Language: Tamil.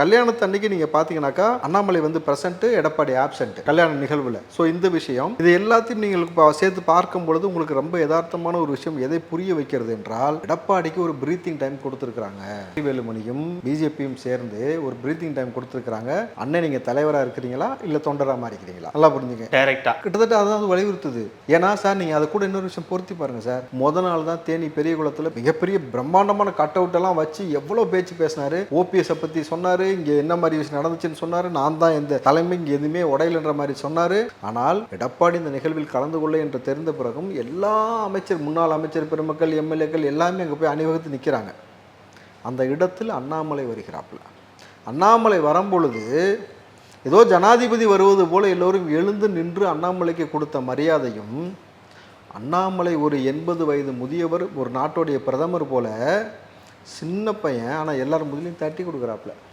கல்யாணத்து அன்னைக்கு நீங்கள் பார்த்தீங்கன்னாக்கா அண்ணாமலை வந்து பிரசன்ட், எடப்பாடி ஆப்சென்ட் கல்யாண நிகழ்வில். ஸோ இந்த விஷயம் இது எல்லாத்தையும் நீங்கள் சேர்த்து பார்க்கும் பொழுது உங்களுக்கு ரொம்ப யதார்த்தமான ஒரு விஷயம் எதை புரிய வைக்கிறது என்றால், எடப்பாடிக்கு ஒரு பிரீத்திங் டைம் கொடுத்துருக்காங்க. வேலுமணியும் பிஜேபியும் சேர்ந்து ஒரு பிரீத்திங் டைம் கொடுத்துருக்காங்க. அண்ணன் நீங்கள் தலைவராக இருக்கிறீங்களா இல்லை தொண்டராக மாறிக்கிறீங்களா, நல்லா புரிஞ்சுங்க. டைரக்டா கிட்டத்தட்ட அதான் வலியுறுத்துது. ஏன்னா சார் நீங்கள் அதை கூட இன்னொரு விஷயம் பொருத்தி பாருங்க சார். முத நாள் தான் தேனி பெரிய குளத்தில் மிகப்பெரிய பிரம்மாண்டமான கட் அவுட் எல்லாம் வச்சு எவ்வளோ பேச்சு பேசினாரு. ஓபிஎஸ் பற்றி சொன்னாரு, இங்கே என்ன மாதிரி விஷயம் நடந்துச்சுன்னு சொன்னாரு. நான் தான் இந்த தலைமை இங்கே எதுவுமே உடையலன்ற மாதிரி சொன்னாரு. ஆனால் எடப்பாடி இந்த நிகழ்வில் கலந்து கொள்ள என்று தெரிந்த பிறகும் எல்லா அமைச்சர், முன்னாள் அமைச்சர் பெருமக்கள், எம்எல்ஏக்கள் எல்லாமே அங்கே போய் அணிவகுத்து நிற்கிறாங்க. அந்த இடத்தில் அண்ணாமலை வருகிறாப்புல. அண்ணாமலை வரும்பொழுது ஏதோ ஜனாதிபதி வருவது போல எல்லோரும் எழுந்து நின்று அண்ணாமலைக்கு கொடுத்த மரியாதையும், அண்ணாமலை ஒரு 80 வயது முதியவர், ஒரு நாட்டுடைய பிரதமர் போல சின்ன பையன், ஆனால் எல்லாரும் முதலையும் தட்டி கொடுக்குறாப்புல.